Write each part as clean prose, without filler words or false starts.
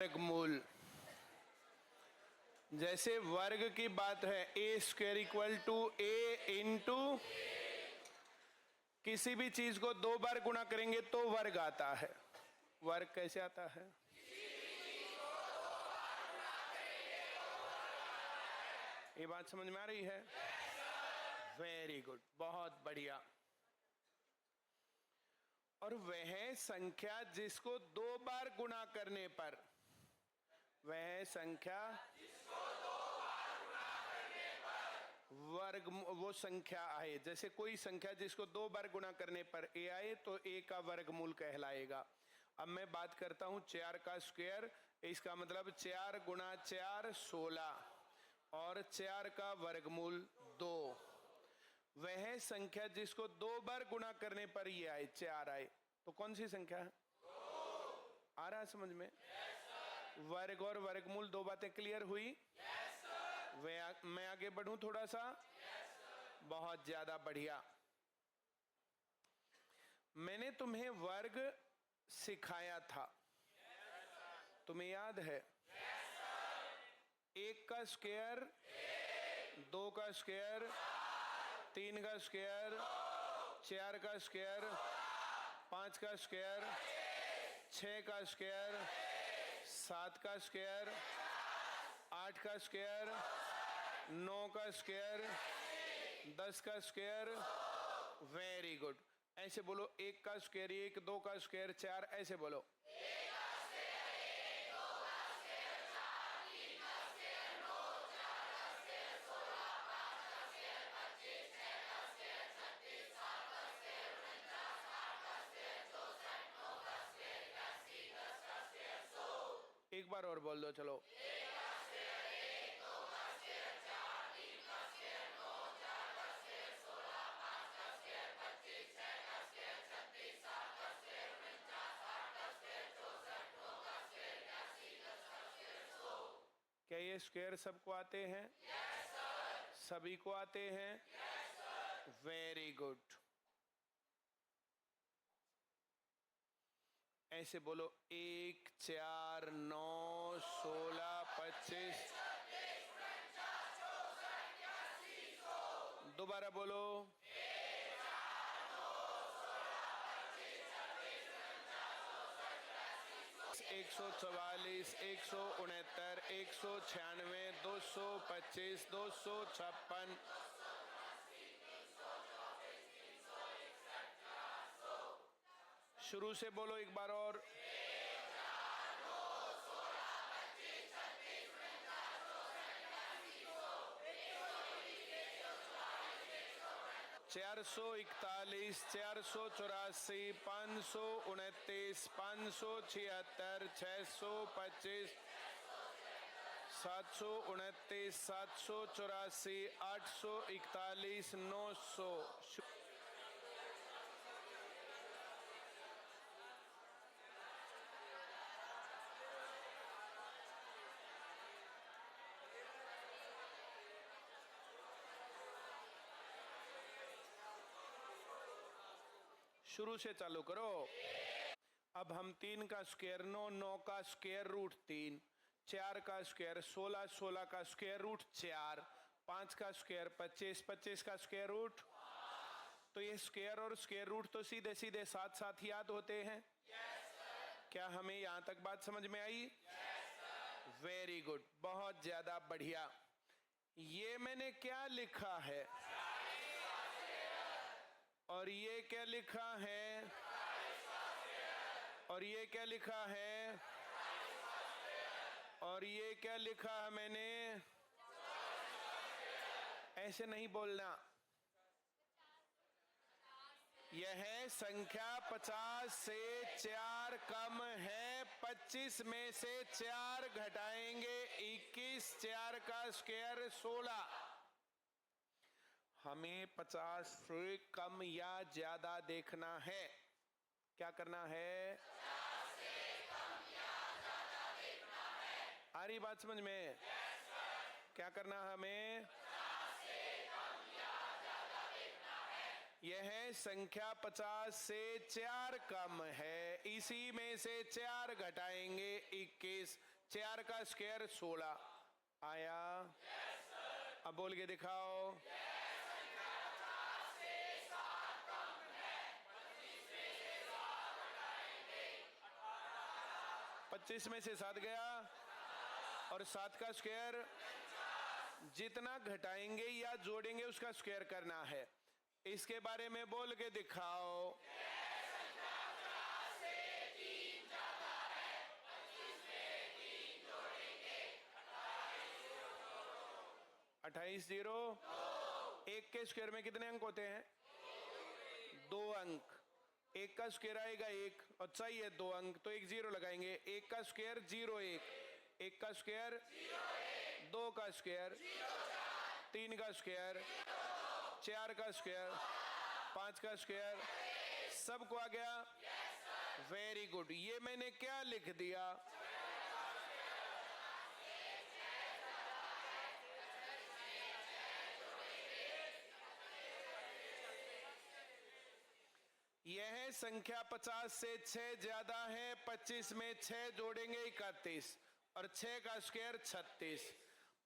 वर्गमूल। जैसे वर्ग की बात है, A square equal to A into, किसी भी चीज को 2 बार गुणा करेंगे तो वर्ग आता है। वर्ग कैसे आता है? ये बात समझ में आ रही है? वेरी गुड, बहुत बढ़िया। और वह संख्या जिसको 2 बार गुणा करने पर, वह संख्या वर्ग, वो संख्या आए, जैसे कोई संख्या जिसको 2 बार गुणा करने पर ए आए तो ए का वर्गमूल कहलाएगा। अब मैं बात करता हूं 4 का स्क्वायर, इसका मतलब 4 गुणा 4 16 और 4 का वर्गमूल 2। वह संख्या जिसको 2 बार गुणा करने पर ये आए 4 आए, तो कौन सी संख्या है? आ रहा है समझ में? वर्ग और वर्गमूल 2 बातें क्लियर हुई? मैं आगे बढ़ूं थोड़ा सा? बहुत ज्यादा बढ़िया। मैंने तुम्हें वर्ग सिखाया था, तुम्हें याद है? 1 का स्क्वायर, 2 का स्क्वायर, 3 का स्क्वायर, 4 का स्क्वायर, 5 का स्क्वायर, 6 का स्क्वायर, 7 का स्क्वायर, 8 का स्क्वायर, 9 का स्क्वायर, 10 का स्क्वायर। Very good. ऐसे बोलो, 1 का स्क्वायर 1, 2 का स्क्वायर 4, ऐसे बोलो। 1 का स्क्वायर 1, 2 का स्क्वायर 4, 3 का स्क्वायर 9, 4 का स्क्वायर 16, 5 का स्क्वायर 25, 6 का स्क्वायर 36, 7 का स्क्वायर 49, 8 का स्क्वायर 64, 9 का स्क्वायर 81, 10 का स्क्वायर 100। एक बार और बोल दो, चलो। क्या ये स्क्वायर सबको आते हैं? Yes sir. सभी को आते हैं? Yes sir. Very good. ऐसे बोलो, 1 4 9 16 25। दोबारा बोलो। 144, 169, 196, 225, 256। शुरू से बोलो एक बार और। 441, 484, 529, 576, 625, 729, 784, 841, 900। शुरू से चालू करो। अब हम 3 का स्क्वायर 9, 9 का स्क्वायर रूट 3, 4 का स्क्वायर 16, 16 का स्क्वायर रूट 4, 5 का स्क्वायर 25, 25 का स्क्वायर रूट। तो ये स्क्वायर और स्क्वायर रूट तो सीधे सीधे साथ साथ याद होते हैं। क्या हमें यहां तक बात समझ में आई? वेरी गुड, बहुत ज्यादा बढ़िया। ये मैंने क्या लिखा है और ये क्या लिखा है और ये क्या लिखा है और ये क्या लिखा है मैंने? ऐसे नहीं बोलना। यह संख्या 50 से 4 कम है। 25 में से 4 घटाएंगे 21, 4 का स्क्वायर 16। हमें 50 से कम या ज्यादा देखना है। क्या करना है? 50 से कम या ज्यादा देखना है। आ रही बात समझ में? क्या करना है हमें? 50 से कम या ज्यादा देखना है। यह संख्या 50 से 4 कम है, इसी में से 4 घटाएंगे 21, का स्क्वायर 16 आया। अब बोल के दिखाओ। 25 में से 7 गया और 7 का स्क्वायर जितना घटाएंगे या जोड़ेंगे उसका स्क्वायर करना है। इसके बारे में बोल के दिखाओ। 28 0। 1 के स्क्वायर में कितने अंक होते हैं? 2 अंक। 1 का स्क्वायर आएगा 1 और चाहिए 2 अंक, तो 1 0 लगाएंगे। 1 का स्क्वायर 0 1, 1 का स्क्वायर 2 का स्क्वायर 3 का स्क्वायर 4 का स्क्वायर 5 का स्क्वायर। सबको आ गया? Very good. ये मैंने क्या लिख दिया? यह संख्या 50 से 6 ज्यादा है। 25 में 6 जोड़ेंगे 31 और 6 का स्क्वायर 36।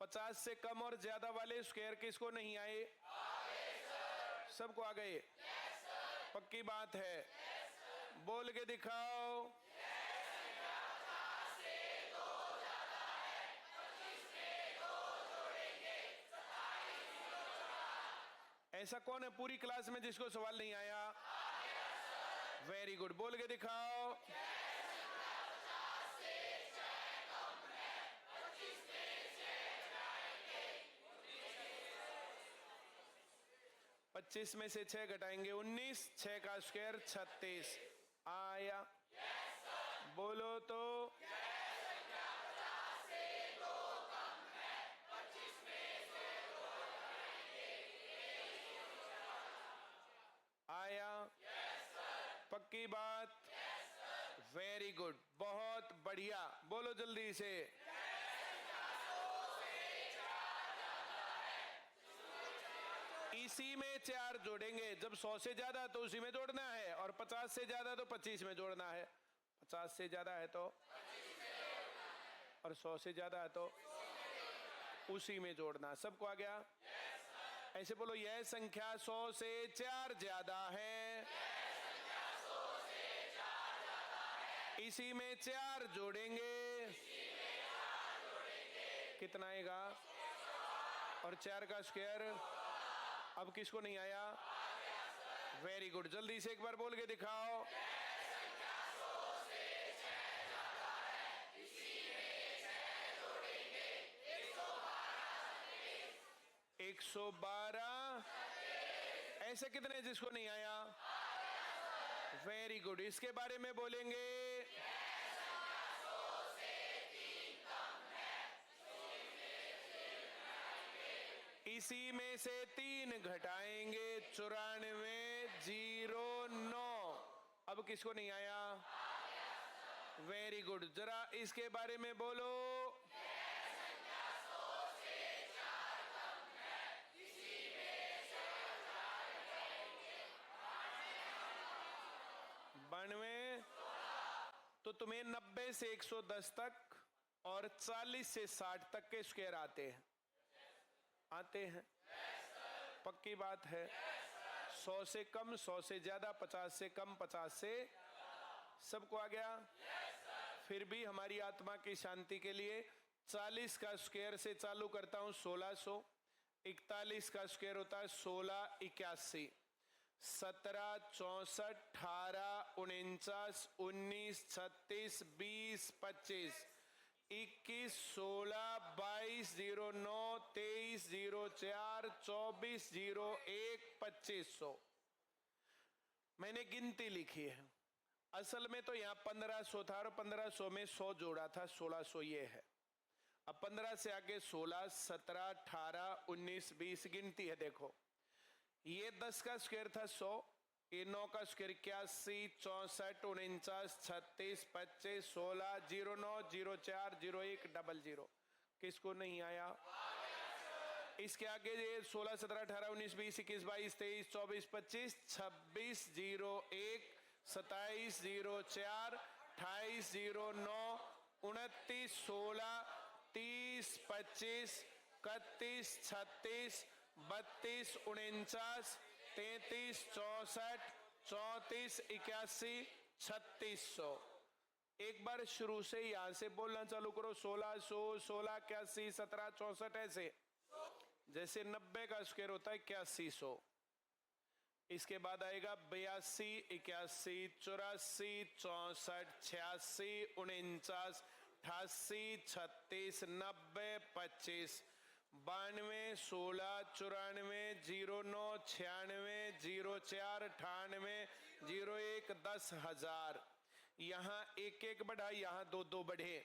50 से कम और ज्यादा वाले स्क्वायर किसको नहीं आए? सबको आ गए? पक्की बात है? बोल के दिखाओ। ऐसा कौन है पूरी क्लास में जिसको सवाल नहीं आया? Very good. बोल के दिखाओ। 25 में से 6 घटाएंगे 19, 6 का स्क्वायर 36 आया। बोलो तो। आया? पक्की बात? वेरी गुड, बहुत बढ़िया। बोलो जल्दी से। इसी में 4 जोड़ेंगे। जब 100 से ज्यादा तो उसी में जोड़ना है, और 50 से ज्यादा तो 25 में जोड़ना है। 50 से ज्यादा है तो, और 100 से ज्यादा है तो उसी में जोड़ना। सबको आ गया? ऐसे बोलो, यह संख्या 100 से 4 ज्यादा है। इसी में 4 जोड़ेंगे। कितना आएगा? और 4 का स्क्वायर। अब किसको नहीं आया? Very good. जल्दी से एक बार बोल के दिखाओ। 112। ऐसे कितने जिसको नहीं आया? Very good. इसके बारे में बोलेंगे। इसी में से 3 घटाएंगे 94 0 9। अब किसको नहीं आया? Very good. जरा इसके बारे में बोलो। बानवे। तो तुम्हें 90 से 110 तक और 40 से 60 तक के स्क्वायर आते हैं? आते हैं? पक्की बात है? 100 से कम, 100 से ज्यादा, 50 से कम, 50 से। सबको आ गया? फिर भी हमारी आत्मा की शांति के लिए 40 का स्क्वायर से चालू करता हूं 1600। 41 का स्क्वायर होता है 16 81। 17 64 18 49 19 36 20 25 21 16 22 09 23 04 24 01 2500। मैंने गिनती लिखी है। असल में तो यहाँ 1500 था और 1500 में 100 जोड़ा था, 1600 ये है। अब 15 से आगे 16 17 18 19 20 गिनती है। देखो, ये 10 का स्क्वायर था 100, ये 9 का स्क्वायर 81 64 49 36 25 16 09 04 01 00। किसको नहीं आया? इसके आगे ये 16 17 18 19 20 21 22 23 24 25 26 01 27 04 28 09 29 16 30, 25, 31, 36, 32, 49, 33, 64, 34, 81, 3600। एक बार शुरू से यहां से बोलना चालू करो। 1600, 16, 81, 17, 64 ऐसे। जैसे 90 का स्क्वायर होता है 8100। इसके बाद आएगा 82, 81, 84, 64, 86, 49, 88, 36, 90, 25, 92, 16, 94, 09, 96, 04, 98, 01, 10,000। यहां एक एक बढ़ा, यहां दो दो बढ़े।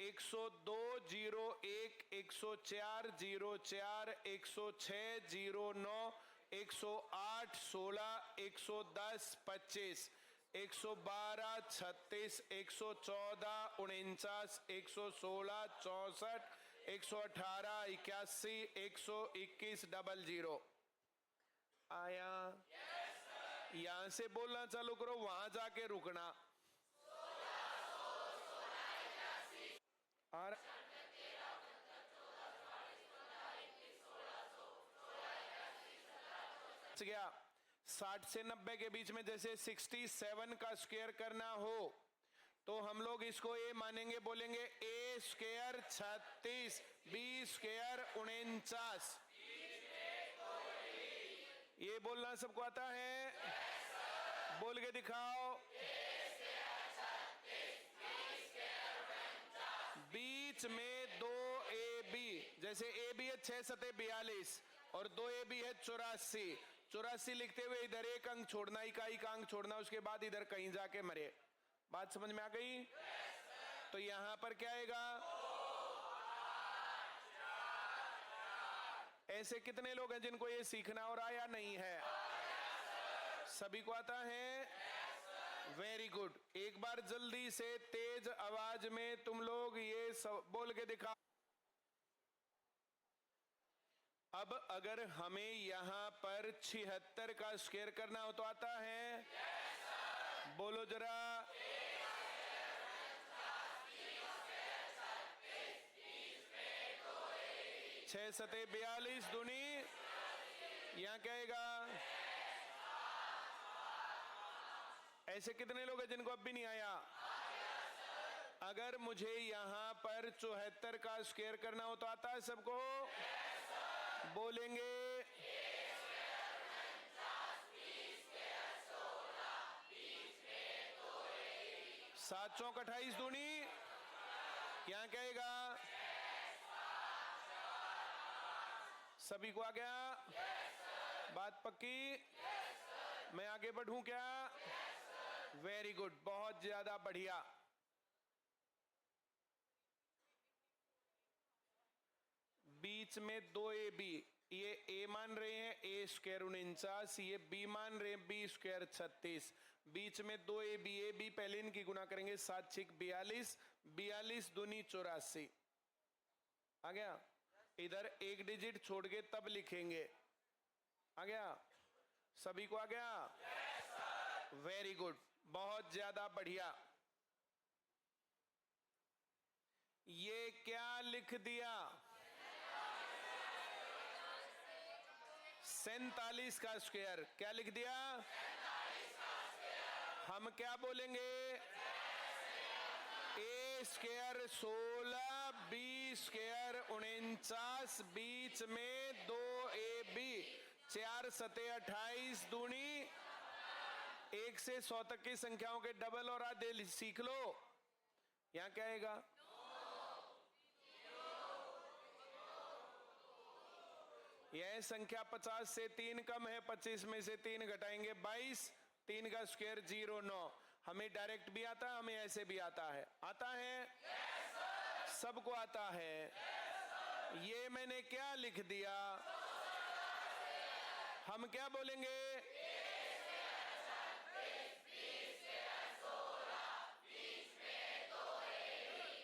102, 01, 104, 04, 106, 09, 108, 16, 110, 25, 112, 36, 114, 49, 116, 64, 118, 81, 121, 00। आया? यहां से बोलना चालू करो, वहां जाके रुकना। और गया 60 से 90 के बीच में। जैसे 67 का स्क्वायर करना हो तो हम लोग इसको ए मानेंगे, बोलेंगे ए स्क्वायर 36, बी स्क्वायर 49। ये बोलना सबको आता है? बोल के दिखाओ। बीच में 2 ए बी। जैसे ए बी है 6 सते 42 और 2 ए बी है 84। 84 लिखते हुए इधर एक अंक छोड़ना, इकाई का अंक छोड़ना, उसके बाद इधर कहीं जाके मरे। बात समझ में आ गई? तो यहां पर क्या आएगा? ऐसे कितने लोग हैं जिनको ये सीखना और आया नहीं है? सभी को आता है? Very good. एक बार जल्दी से तेज आवाज में तुम लोग ये बोल के दिखाओ। अब अगर हमें यहां पर 76 का स्क्वायर करना हो तो आता है? बोलो जरा। 6 सते 42 दूनी। यहां क्या आएगा? ऐसे कितने लोग हैं जिनको अब भी नहीं आया? अगर मुझे यहां पर 74 का स्क्वायर करना हो तो आता है सबको? बोलेंगे। 7 चौक 28 दूनी। यहां क्या आएगा? सभी को आ गया? बात पक्की? मैं आगे बढ़ूं क्या? वेरी गुड, बहुत ज्यादा बढ़िया। बीच में 2 ए बी। ये ए मान रहे हैं ए स्क्वायर 49, ये बी मान रहे हैं बी स्क्वायर 36। बीच में 2 ए बी पहले इनकी गुना करेंगे। 7 6 42, 42 दूनी 84। आ गया? इधर एक डिजिट छोड़ के तब लिखेंगे। आ गया? सभी को आ गया? वेरी गुड, बहुत ज्यादा बढ़िया। ये क्या लिख दिया? 47 का स्क्वायर। क्या लिख दिया? हम क्या बोलेंगे? ए स्क्वायर 16, बी स्क्वायर 49, बीच में 2 ए बी। 4 सते 28 दूनी। 1 से 100 तक की संख्याओं के डबल और आधे सीख लो। यहां क्या आएगा? यह संख्या 50 से 3 कम है। 25 में से 3 घटाएंगे 22। 3 का स्क्वायर 09। हमें डायरेक्ट भी आता है, हमें ऐसे भी आता है। आता है? सबको आता है। ये मैंने क्या लिख दिया? हम क्या बोलेंगे?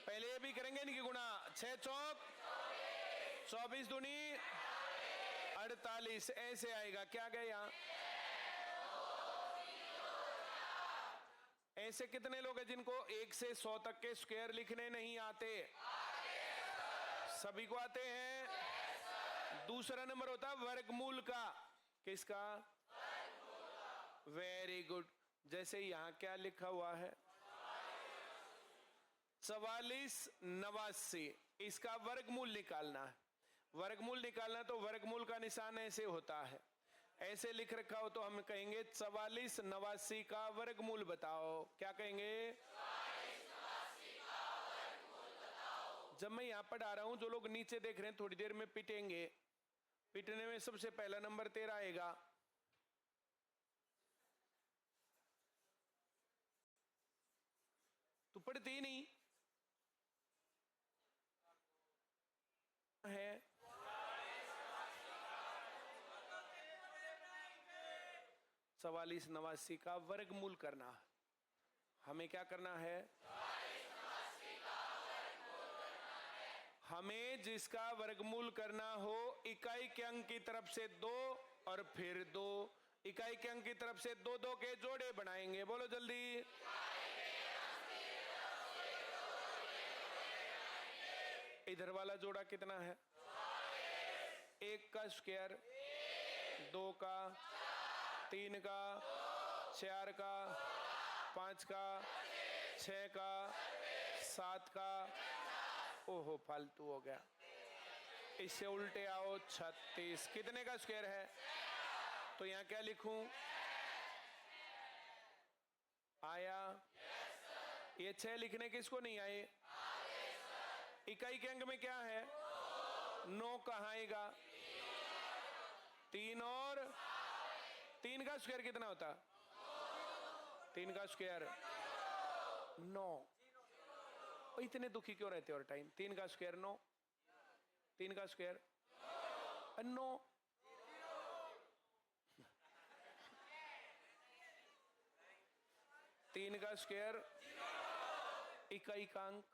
पहले ये भी करेंगे इनकी गुणा। 6 चौक 24 दूनी 48। ऐसे आएगा। क्या गया यहां? ऐसे कितने लोग हैं जिनको 1 से 100 तक के स्क्वायर लिखने नहीं आते? सभी को आते हैं। दूसरा नंबर होता है वर्गमूल का। किसका? Very good. जैसे यहां क्या लिखा हुआ है? 4489। इसका वर्गमूल निकालना है। वर्गमूल निकालना तो वर्गमूल का निशान ऐसे होता है, ऐसे लिख रखा हो तो हम कहेंगे 4489 का वर्गमूल बताओ। क्या कहेंगे? जब मैं यहां पढ़ा रहा हूं, जो लोग नीचे देख रहे हैं थोड़ी देर में पिटेंगे। पिटने में सबसे पहला नंबर तेरा आएगा। तू पढ़ती ही नहीं है। 4489 का वर्गमूल करना। हमें क्या करना है? हमें जिसका वर्गमूल करना हो, इकाई के अंक की तरफ से 2 और फिर 2, इकाई के अंक की तरफ से 2 2 के जोड़े बनाएंगे। बोलो जल्दी। इधर वाला जोड़ा कितना है? 1 का स्क्वायर, 2 का, 3 का, 4 का, 5 का, 6 का, 7 का। ओहो फालतू हो गया। इससे उल्टे आओ। 36 कितने का स्क्वायर है? तो यहां क्या लिखूं? आया? ये 6 लिखने किसको नहीं आए? इकाई के अंक में क्या है? 9 कहां आएगा? 3 और 3 का स्क्वायर कितना होता? 3 का स्क्वायर 9। इतने दुखी क्यों रहते हो हर टाइम? 3 का स्क्वायर 9, 3 का स्क्वायर 9। तीन का स्क्वायर, इकाई का अंक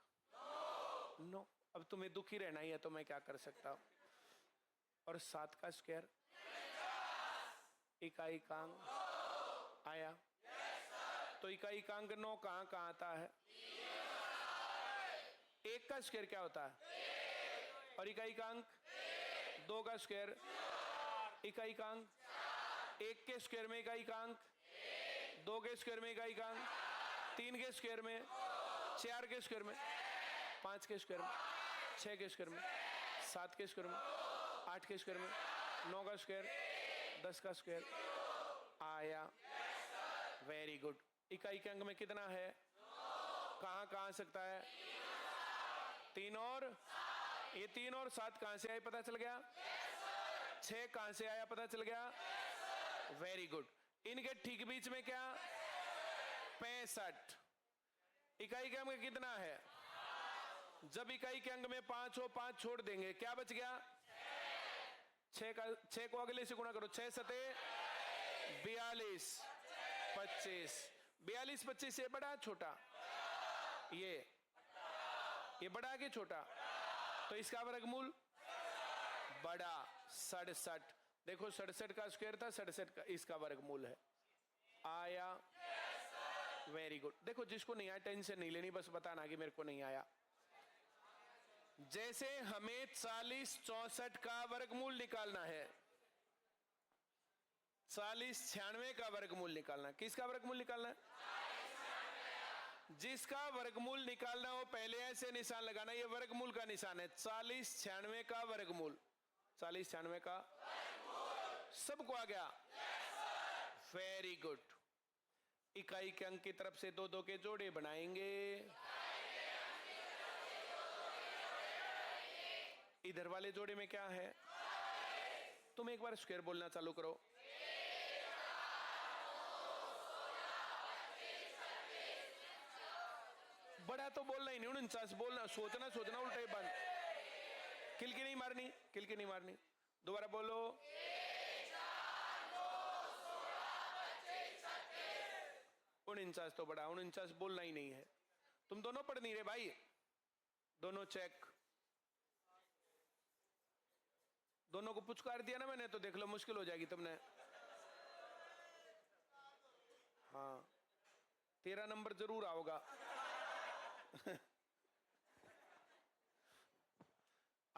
9। अब तुम्हें दुखी रहना ही है तो मैं क्या कर सकता हूं? और 7 का स्क्वायर, इकाई का अंक आया। तो इकाई का अंक 9 कहां कहां आता है? 1 का स्क्वायर क्या होता है? और इकाई का अंक 2 का स्क्वायर, इकाई का अंक 1 के स्क्वायर में इकाई का अंक, 2 के स्क्वायर में इकाई का अंक, 3 के स्क्वायर में, 4 के स्क्वायर में, 5 के स्क्वायर में, 6 के स्क्वायर में, 7 के स्क्वायर में, 8 के स्क्वायर में, 9 का स्क्वायर, 10 का स्क्वायर आया। Very good. इकाई के अंक में कितना है? कहां कहां आ सकता है? 3 और ये 3 और 7 कहां से आए पता चल गया? 6 कहां से आया पता चल गया? Very good. इनके ठीक बीच में क्या? 65। इकाई के अंक में कितना है? जब इकाई के अंक में 5 हो, 5 छोड़ देंगे, क्या बच गया? 6 को अगले से गुणा करो। 6 सते 42, 25। 42 25 से बड़ा छोटा? ये बड़ा कि छोटा? तो इसका वर्गमूल बड़ा 67। देखो 67 का स्क्वायर था, 67 का इसका वर्गमूल है। आया? Very good. देखो जिसको नहीं आया टेंशन नहीं लेनी, बस बताना कि मेरे को नहीं आया। जैसे हमें 40 64 का वर्गमूल निकालना है, 40 96 का वर्गमूल निकालना। किसका वर्गमूल निकालना है? जिसका वर्गमूल निकालना हो पहले ऐसे निशान लगाना। ये वर्गमूल का निशान है। 40 96 का वर्गमूल, 40 96 का सबको आ गया? Very good. इकाई के अंक की तरफ से 2 2 के जोड़े बनाएंगे। इधर वाले जोड़े में क्या है? तुम एक बार स्क्वायर बोलना चालू करो। बड़ा तो बोलना ही नहीं, 49 बोलना। सोचना उल्टा ही बंद। किलकी नहीं मारनी, किलकी नहीं मारनी। दोबारा बोलो। 49 तो बड़ा, 49 बोलना ही नहीं है। तुम दोनों पढ़ नहीं रहे भाई, दोनों चेक। दोनों को पुचकार दिया ना मैंने, तो देख लो मुश्किल हो जाएगी तुमने। हाँ 13 नंबर जरूर आओगा।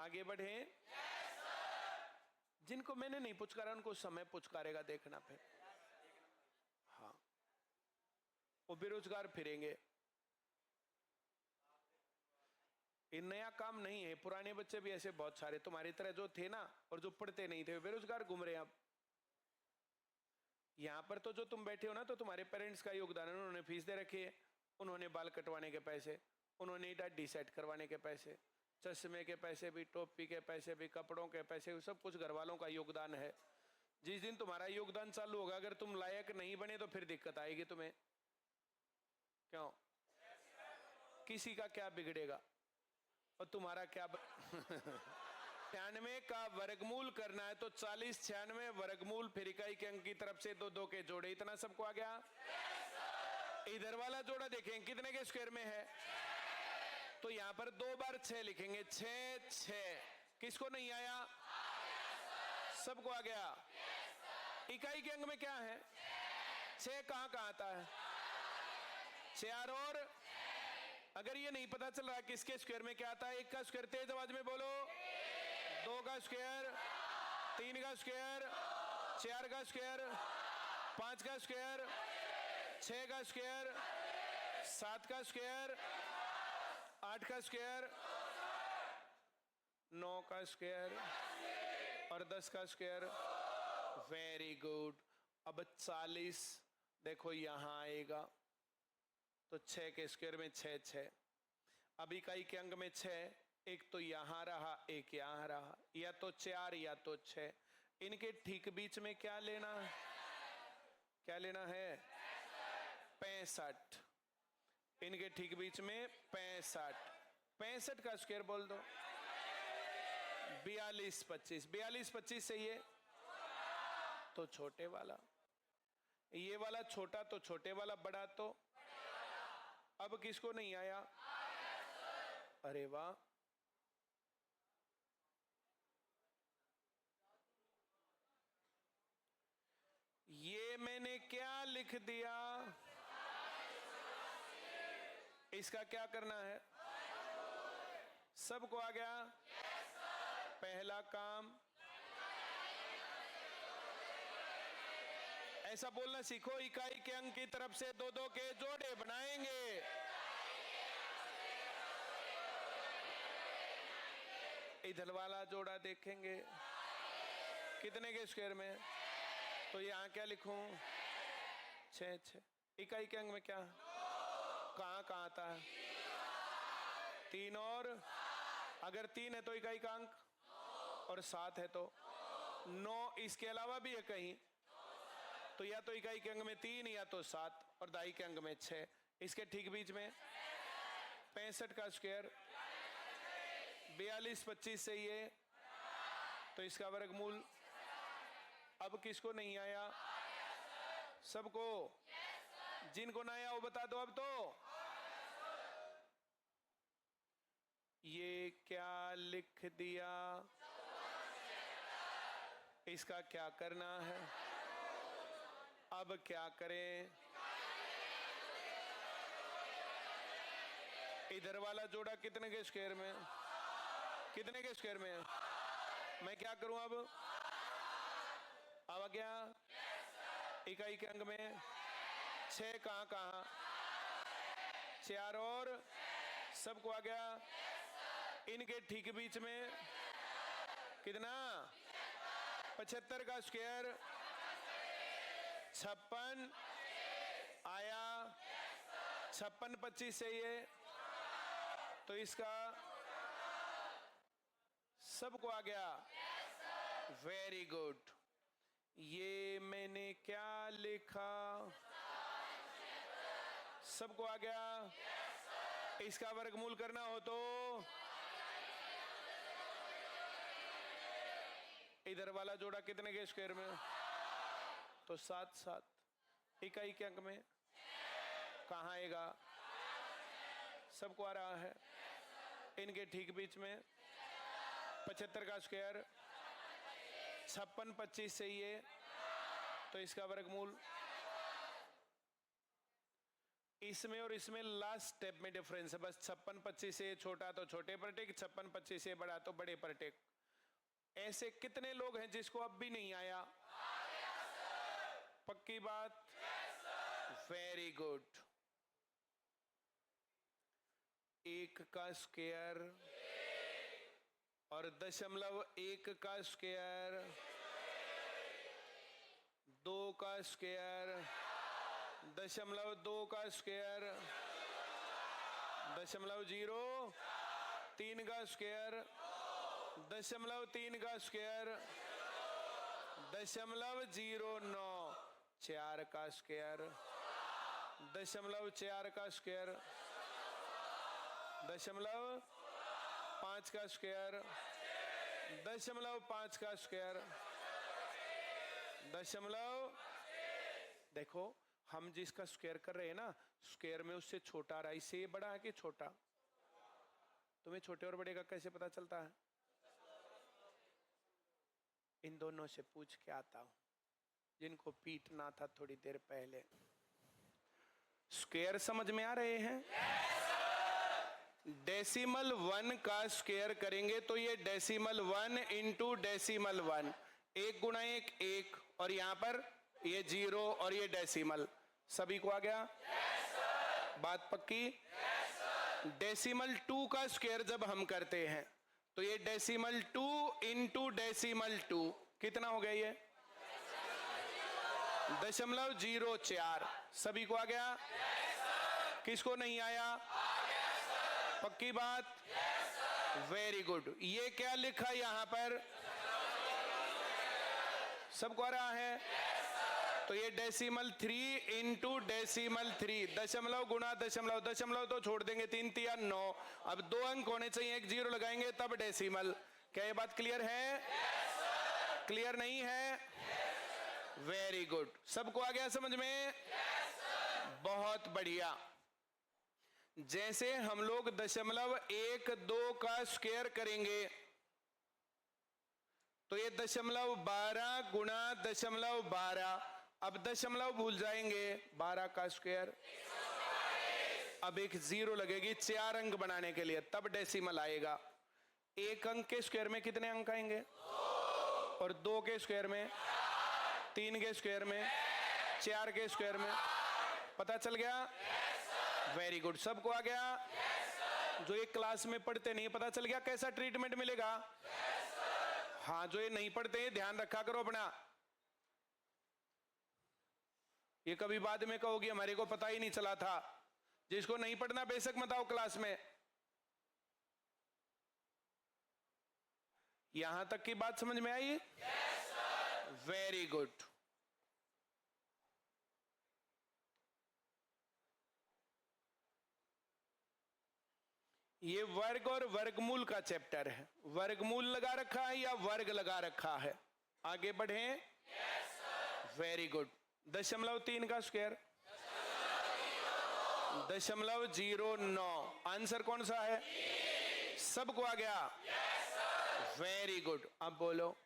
आगे बढ़े। जिनको मैंने नहीं पुचकारा उनको समय पुचकारेगा, देखना फिर। हाँ, वो बेरोजगार फिरेंगे। ये नया काम नहीं है, पुराने बच्चे भी ऐसे बहुत सारे तुम्हारी तरह जो थे ना और जो पढ़ते नहीं थे, बेरोजगार घूम रहे हैं अब। यहां पर तो जो तुम बैठे हो ना, तो तुम्हारे पेरेंट्स का योगदान है। उन्होंने फीस दे रखी है, उन्होंने बाल कटवाने के पैसे, उन्होंने दाढ़ी सेट करवाने के पैसे, चश्मे के पैसे भी, टोपी के पैसे भी, कपड़ों के पैसे, सब कुछ घर वालों का योगदान है। जिस दिन तुम्हारा योगदान चालू होगा, अगर तुम लायक नहीं बने तो फिर दिक्कत आएगी तुम्हें। क्यों? किसी का क्या बिगड़ेगा और तुम्हारा क्या 96 का वर्गमूल करना है तो 40 96 वर्गमूल फिर इकाई के अंक की तरफ से 2 2 के जोड़े। इतना सबको आ गया? इधर वाला जोड़ा देखें कितने के स्क्वायर में है, तो यहां पर 2 बार 6 लिखेंगे। 6 6 किसको नहीं आया? सबको आ गया। इकाई के अंक में क्या है? 6 कहां कहां आता है? 4 और अगर ये नहीं पता चल रहा किसके स्क्वायर में क्या आता है, 1 का स्क्वायर तेज आवाज में बोलो, 2 का स्क्वायर, 3 का स्क्वायर, 4 का स्क्वायर, 5 का स्क्वायर, 6 का स्क्वायर, 7 का स्क्वायर, 8 का स्क्वायर, 9 का स्क्वायर और 10 का स्क्वायर। Very good. अब 40 देखो यहां आएगा तो 6 के स्क्वायर में 6 6। अब इकाई के अंक में 6, एक तो यहां रहा एक यहां रहा, या तो 4 या तो 6। इनके ठीक बीच में क्या लेना है? क्या लेना है? 65। इनके ठीक बीच में 65। 65 का स्क्वायर बोल दो। 42 25। 42 25 सही है तो छोटे वाला, ये वाला छोटा तो छोटे वाला बड़ा। तो अब किसको नहीं आया? अरे वाह, ये मैंने क्या लिख दिया? इसका क्या करना है? सबको आ गया? पहला काम ऐसा बोलना सीखो, इकाई के अंक की तरफ से 2 2 के जोड़े बनाएंगे। इधर वाला जोड़ा देखेंगे कितने के स्क्वायर में, तो यहां क्या लिखूं? 6 6। इकाई के अंक में क्या कहां कहां आता है? 3 और अगर 3 है तो इकाई का अंक, और 7 है तो 9। इसके अलावा भी है कहीं, तो या तो इकाई के अंक में 3 या तो 7 और दाई के अंक में 6। इसके ठीक बीच में 65 का स्क्वायर 42 25 सही है तो इसका वर्गमूल। अब किसको नहीं आया? सबको। जिनको ना आया वो बता दो। अब तो ये क्या लिख दिया? इसका क्या करना है? अब क्या करें? इधर वाला जोड़ा कितने के स्क्वायर में? कितने के स्क्वायर में? मैं क्या करूं अब? आ गया? इकाई के अंक में 6 कहां कहां? 4 और सबको आ गया? इनके ठीक बीच में कितना? 75 का स्क्वायर 56 आया। 56 25 सही है तो इसका सबको आ गया। Very good. ये मैंने क्या लिखा? सबको आ गया। इसका वर्गमूल करना हो तो इधर वाला जोड़ा कितने के स्क्वायर में? तो 7 7। इकाई के अंक में कहाँ आएगा? सबको आ रहा है। इनके ठीक बीच में 75 का स्क्वायर 56 25 सही है तो इसका वर्गमूल। इसमें और इसमें लास्ट स्टेप में डिफरेंस है, बस 56-25 से छोटा तो छोटे पर टिक, 56-25 से बड़ा तो बड़े पर टिक। ऐसे कितने लोग हैं जिसको अब भी नहीं आया? पक्की बात? Very good. 1 का स्क्वायर और 0.1 का स्क्वायर, 2 का स्क्वायर, 0.2 का स्क्वायर, 0.0, 3 का स्क्वायर, 0.3 का स्क्वायर, 0.09, 4 का स्क्वायर, 0.4 का स्क्वायर, 0.5 का स्क्वायर, 0.5 का स्क्वायर, देखो हम जिसका स्क्वायर कर रहे हैं ना, स्क्वायर में उससे छोटा आ रहा है, इससे ये बड़ा है कि छोटा? तुम्हें छोटे और बड़े का कैसे पता चलता है? इन दोनों से पूछ के आता हूं जिनको पीटना था थोड़ी देर पहले। स्क्वायर समझ में आ रहे हैं? डेसिमल 1 का स्क्वायर करेंगे तो ये डेसिमल 1 इंटू डेसिमल 1, 1 गुणा 1 1, और यहां पर ये 0 और ये डेसिमल। सभी को आ गया? बात पक्की? डेसिमल 2 का स्क्वायर जब हम करते हैं तो ये डेसिमल 2 इंटू डेसिमल 2 कितना हो गया? ये 0.04। सभी को आ गया? किसको नहीं आया? पक्की बात? Very good. ये क्या लिखा यहां पर? सबको आ रहा है? तो ये डेसिमल 3 इंटू डेसिमल 3, दशमलव गुणा दशमलव, दशमलव तो छोड़ देंगे, 3 3 9, अब 2 अंक होने चाहिए, 1 0 लगाएंगे तब डेसिमल। क्या ये बात क्लियर है? क्लियर नहीं है? Very good. सबको आ गया समझ में? बहुत बढ़िया। जैसे हम लोग 0.12 का स्क्वायर करेंगे तो ये 0.12 गुणा 0.12, अब दशमलव भूल जाएंगे, 12 का स्क्वायर, अब एक 0 लगेगी 4 अंक बनाने के लिए, तब डेसिमल आएगा। 1 अंक के स्क्वायर में कितने अंक आएंगे? और 2 के स्क्वायर में, 3 के स्क्वायर में, 4 के स्क्वायर में। पता चल गया? Very good. सबको आ गया? जो ये क्लास में पढ़ते नहीं, पता चल गया कैसा ट्रीटमेंट मिलेगा? हाँ, जो ये नहीं पढ़ते हैं ध्यान रखा करो अपना। ये कभी बाद में कहोगी हमारे को पता ही नहीं चला था। जिसको नहीं पढ़ना बेशक मत आओ क्लास में। यहां तक की बात समझ में आई? Very good. ये वर्ग और वर्गमूल का चैप्टर है। वर्गमूल लगा रखा है या वर्ग लगा रखा है? आगे बढ़ें। Very good. 0.3 का स्क्वायर 0.09, आंसर कौन सा है? सबको आ गया? Very good. अब बोलो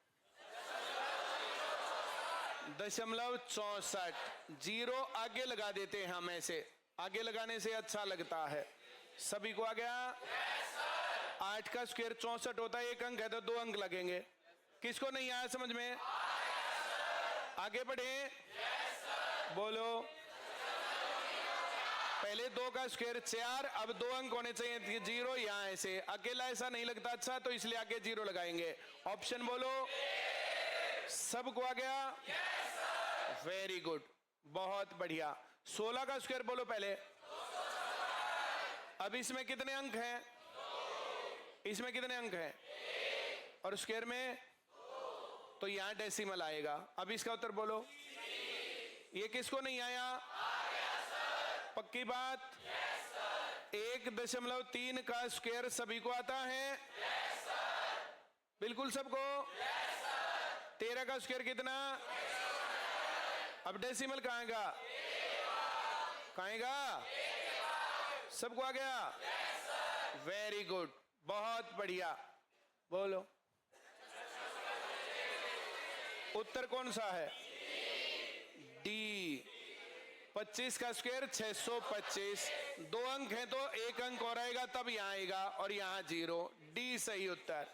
0.64, 0 आगे लगा देते हैं हम, ऐसे आगे लगाने से अच्छा लगता है। सभी को आ गया? 8 का स्क्वायर 64 होता है, 1 अंक है तो 2 अंक लगेंगे। किसको नहीं आया समझ में? आगे बढ़े। बोलो। पहले 2 का स्क्वायर 4, अब 2 अंक होने चाहिए, 0 यहां ऐसे, अकेला ऐसा नहीं लगता अच्छा, तो इसलिए आगे 0 लगाएंगे। ऑप्शन बोलो। सबको आ गया? वेरी गुड, बहुत बढ़िया। 16 का स्क्वायर बोलो पहले। अब इसमें कितने अंक हैं? इसमें कितने अंक हैं? और स्क्वायर में तो यहां डेसिमल आएगा। अब इसका उत्तर बोलो। ये किसको नहीं आया? पक्की बात? 1.3 का स्क्वायर सभी को आता है? बिल्कुल सबको। 13 का स्क्वायर कितना? अब डेसिमल कहाँ आएगा? कहाँ आएगा? सबको आ गया? वेरी गुड, बहुत बढ़िया। बोलो उत्तर कौन सा है? डी। 25 का स्क्वायर 625। 2 अंक है तो 1 अंक और आएगा तब यहां आएगा और यहां 0। डी सही उत्तर।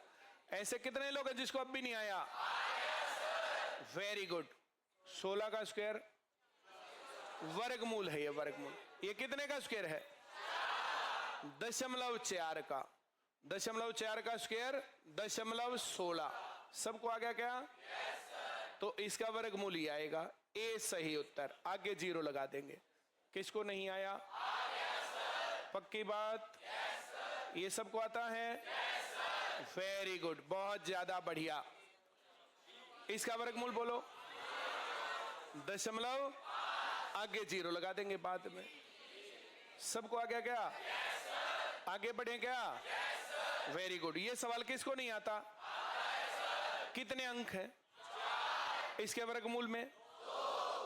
ऐसे कितने लोग हैं जिसको अब भी नहीं आया? Very good. 16 का स्क्वायर वर्गमूल है, ये वर्गमूल। ये कितने का स्क्वायर है? 0.4 का। 0.4 का स्क्वायर 0.16। सबको आ गया क्या? तो इसका वर्गमूल ही आएगा। ए सही उत्तर। आगे 0 लगा देंगे। किसको नहीं आया? पक्की बात? ये सबको आता है? वेरी गुड, बहुत ज्यादा बढ़िया। इसका वर्गमूल बोलो। 0. आगे 0 लगा देंगे बाद में। सबको आ गया क्या? आगे बढ़े क्या? Very good. ये सवाल किसको नहीं आता? कितने अंक हैं इसके वर्गमूल में?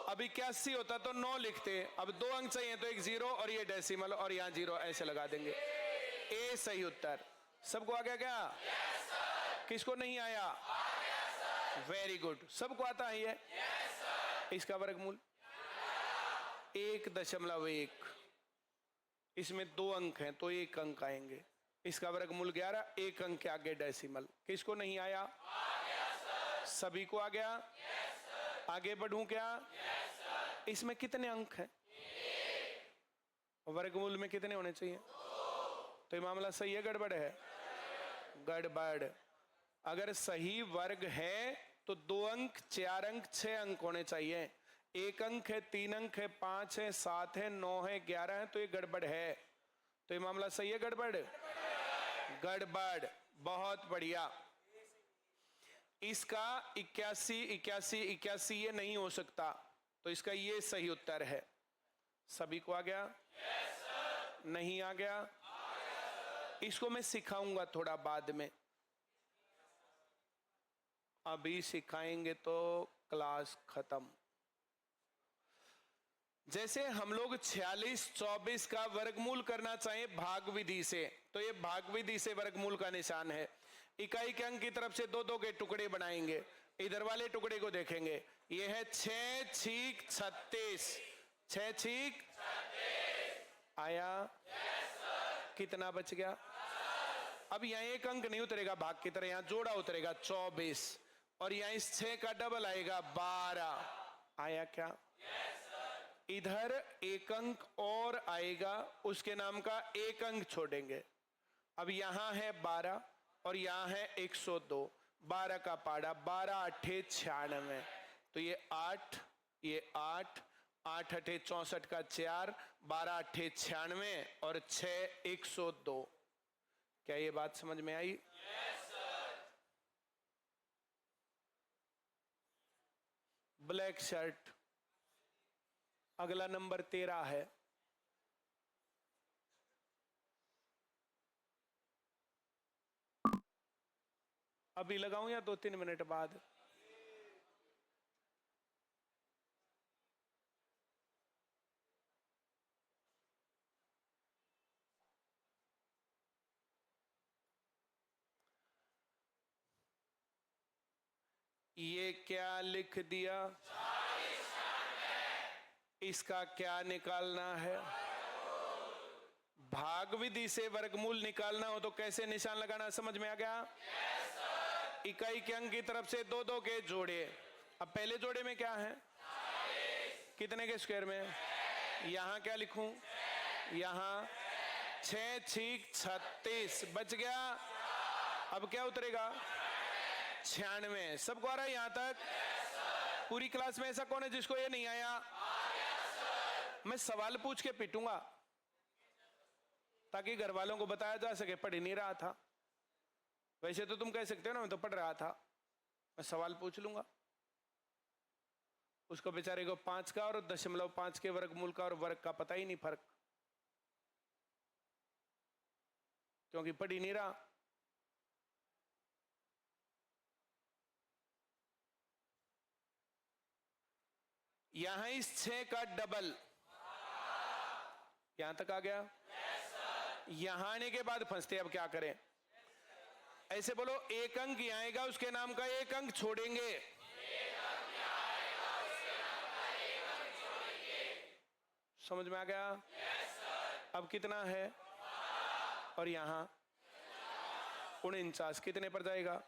अभी 81 होता तो 9 लिखते। अब 2 अंक चाहिए तो एक 0 और ये डेसिमल और यहां 0 ऐसे लगा देंगे। ए सही उत्तर। सबको आ गया क्या? किसको नहीं आया? Very good. सबको आता है ये? इसका वर्गमूल 1.1। इसमें 2 अंक हैं तो 1 अंक आएंगे। इसका वर्गमूल 11। 1 अंक के आगे डेसिमल। किसको नहीं आया? सभी को आ गया? आगे बढ़ूं क्या? इसमें कितने अंक हैं? वर्गमूल में कितने होने चाहिए? तो ये मामला सही है गड़बड़ है? गड़बड़। अगर सही वर्ग है तो 2 अंक 4 अंक 6 अंक होने चाहिए। 1 अंक है, 3 अंक है, 5 है, 7 है, 9 है, 11 है, तो ये गड़बड़ है। तो ये मामला सही है गड़बड़? गड़बड़। बहुत बढ़िया। इसका 81 81 81 ये नहीं हो सकता, तो इसका ये सही उत्तर है। सभी को आ गया? नहीं आ गया? इसको मैं सिखाऊंगा थोड़ा बाद में। अभी सिखाएंगे तो क्लास खत्म। जैसे हम लोग 46 24 का वर्गमूल करना चाहें भाग विधि से, तो ये भाग विधि से वर्गमूल का निशान है। इकाई के अंक की तरफ से 2 2 के टुकड़े बनाएंगे। इधर वाले टुकड़े को देखेंगे। ये है 6 6 36। 6 6 आया? कितना बच गया? अब यहाँ 1 अंक नहीं उतरेगा भाग की तरह, यहाँ जोड़ा उतरेगा 24 और यहाँ इस 6 का डबल आएगा 12। आया क्या? इधर 1 अंक और आएगा, उसके नाम का 1 अंक छोड़ेंगे। अब यहां है 12 और यहां है 102। 12 का पाड़ा 12 8 96। तो ये 8 ये 8 8 8 64 का 4 12 8 96 और 6 102। क्या ये बात समझ में आई? Black shirt. अगला नंबर 13 है। अभी लगाऊं या 2-3 मिनट बाद? ये क्या लिख दिया? इसका क्या निकालना है? भाग विधि से वर्गमूल निकालना हो तो कैसे निशान लगाना, समझ में आ गया? इकाई के अंक की तरफ से 2 2 के जोड़े। अब पहले जोड़े में क्या है? कितने के स्क्वायर में? यहां क्या लिखूं? यहां 6 6 36 बच गया। अब क्या उतरेगा? 96। सबको आ रहा है यहां तक? पूरी क्लास में ऐसा कौन है जिसको ये नहीं आया? मैं सवाल पूछ के पिटूंगा ताकि घर वालों को बताया जा सके पढ़ ही नहीं रहा था। वैसे तो तुम कह सकते हो ना मैं तो पढ़ रहा था। मैं सवाल पूछ लूंगा। उसको बेचारे को 5 का और 0.5 के वर्गमूल का और वर्ग का पता ही नहीं फर्क, क्योंकि पढ़ ही नहीं रहा। यहां इस 6 का डबल यहां तक आ गया। यहां आने के बाद फंसते। अब क्या करें? ऐसे बोलो, 1 अंक यहां आएगा, उसके नाम का 1 अंक छोड़ेंगे। समझ में आ गया? अब कितना है? और यहाँ 49 कितने पर जाएगा?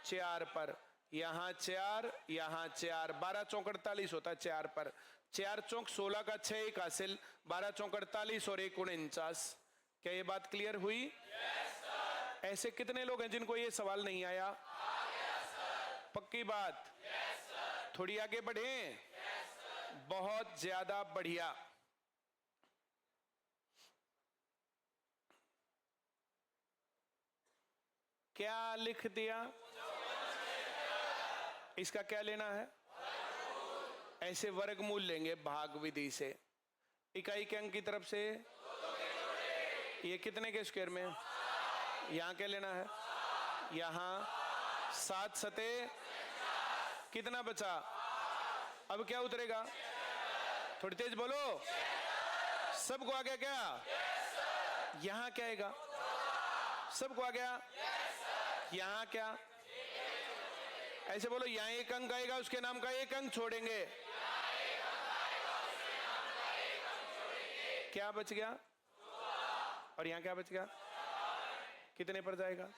4 पर। यहाँ 4, यहाँ 4, 12 चौक 48 होता है 4 पर। 4 चौक 16 का 6 एक हासिल, 12 चौक 48 और 1 49। क्या ये बात क्लियर हुई? ऐसे कितने लोग हैं जिनको ये सवाल नहीं आया? पक्की बात? थोड़ी आगे बढ़े? बहुत ज्यादा बढ़िया। क्या लिख दिया? इसका क्या लेना है? ऐसे वर्गमूल लेंगे भाग विधि से, इकाई के अंक की तरफ से। ये कितने के स्क्वायर में? यहां क्या लेना है? यहां 7 सते कितना बचा? अब क्या उतरेगा? थोड़ी तेज बोलो, सबको आ गया क्या? यहां क्या आएगा? सबको आ गया? यहां क्या? ऐसे बोलो, यहां एक अंक आएगा, उसके नाम का एक अंक छोड़ेंगे। क्या बच गया? और यहां क्या बच गया? कितने पर जाएगा?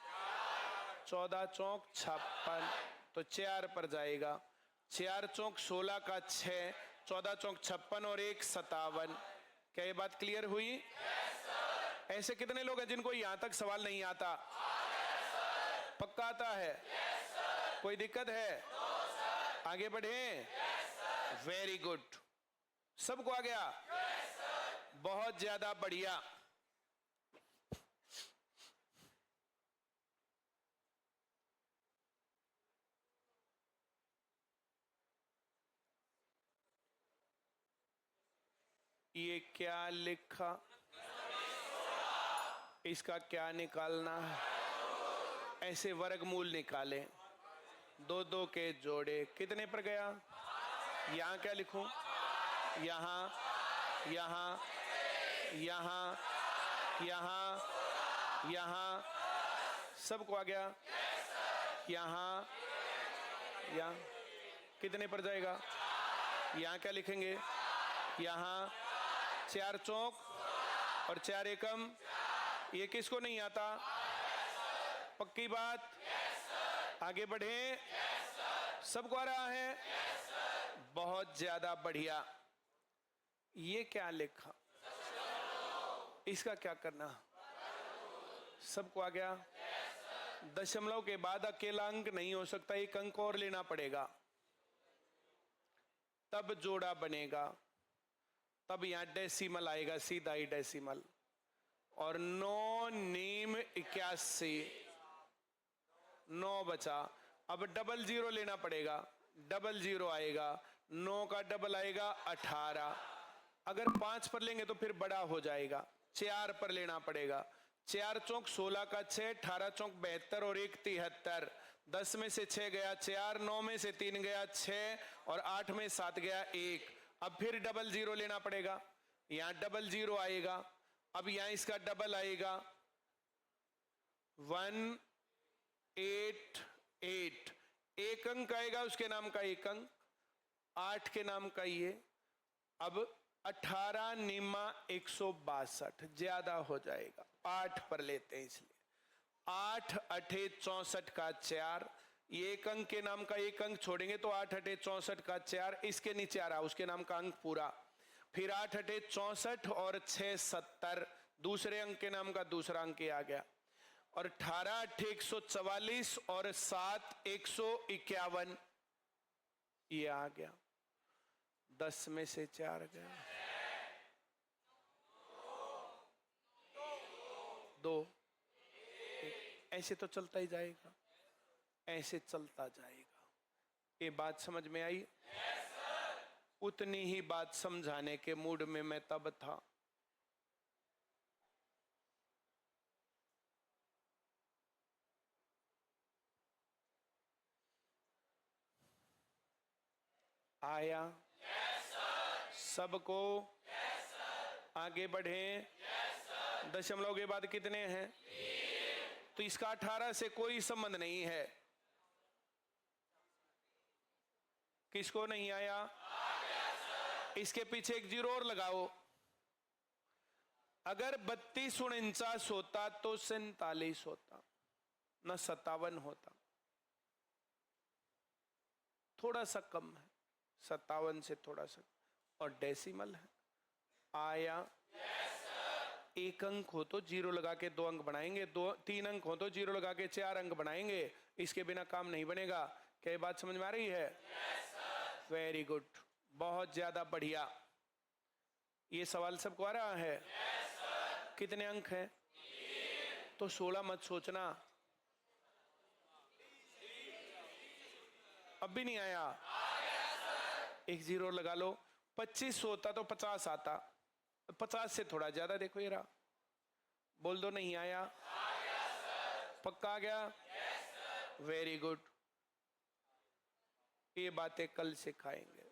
14 चौक 56, तो 4 पर जाएगा। 4 चौक 16 का 6, 14 चौक 56 और 1 57। क्या ये बात क्लियर हुई? ऐसे कितने लोग हैं जिनको यहां तक सवाल नहीं आता? पक्का आता है? कोई दिक्कत है? आगे बढ़े? Very good. सबको आ गया? बहुत ज्यादा बढ़िया। ये क्या लिखा? इसका क्या निकालना है? ऐसे वर्गमूल निकाले, 2-2 के जोड़े, कितने पर गया? यहां क्या लिखूं? यहां, यहां, यहां, यहां, यहां, सबको आ गया? यहां, यहां, कितने पर जाएगा? यहां क्या लिखेंगे? यहां 4 चौक और 4 एकम। ये किसको नहीं आता? पक्की बात? आगे बढ़े? सबको आ रहा है? बहुत ज्यादा बढ़िया। ये क्या लिखा? इसका क्या करना? सबको आ गया? दशमलव के बाद अकेला अंक नहीं हो सकता, एक अंक और लेना पड़ेगा, तब जोड़ा बनेगा, तब यहां डेसिमल आएगा, सीधा ही डेसिमल। और 9 नीम 81, 9 बचा। अब डबल जीरो लेना पड़ेगा, डबल जीरो आएगा, 9 का डबल आएगा 18। अगर 5 पर लेंगे तो फिर बड़ा हो जाएगा, 4 पर लेना पड़ेगा। 4 चौक 16 का 6, 18 चौक 72 और 1 73। 10 में से 6 गया 4, 9 में से 3 गया 6 और 8 में 7 गया 1। अब फिर डबल जीरो लेना पड़ेगा, यहां डबल जीरो आएगा। अब यहां इसका डबल आएगा 188। एक अंक आएगा, उसके नाम का एक अंक, 8 के नाम का ये। अब 18 निमा 162 ज्यादा हो जाएगा, 8 पर लेते हैं इसलिए। 8 अठे 64 का 4, ये एक अंक के नाम का एक अंक छोड़ेंगे तो 8 अठे 64 का 4, इसके नीचे आ रहा उसके नाम का अंक पूरा। फिर 8 अठे 64 और 6 70, दूसरे अंक के नाम का दूसरा अंक आ गया। और 18 अठे 144 और 7 151, ये आ गया। 10 में से 4 गया 2। ऐसे तो चलता ही जाएगा, ऐसे चलता जाएगा। ये बात समझ में आई? उतनी ही बात समझाने के मूड में मैं तब था। आया? सबको? आगे बढ़े? दशमलव के बाद कितने हैं? तो इसका 18 से कोई संबंध नहीं है। किसको नहीं आया? इसके पीछे एक जीरो और लगाओ। अगर 32 होता तो 47 होता, न 57 होता। थोड़ा सा कम है 57 से, थोड़ा सा। और डेसिमल है आया। एक अंक हो तो जीरो लगा के 2 अंक बनाएंगे, 3 अंक हो तो जीरो लगा के 4 अंक बनाएंगे। इसके बिना काम नहीं बनेगा। क्या ये बात समझ में आ रही है? वेरी गुड, बहुत ज्यादा बढ़िया। ये सवाल सबको आ रहा है? कितने अंक हैं? तो 16 मत सोचना। अब भी नहीं आया? एक जीरो लगा लो। 25 होता तो 50 आता, 50 से थोड़ा ज्यादा। देखो ये रहा। बोल दो नहीं आया? पक्का आ गया? Very good. ये बातें कल सिखाएंगे।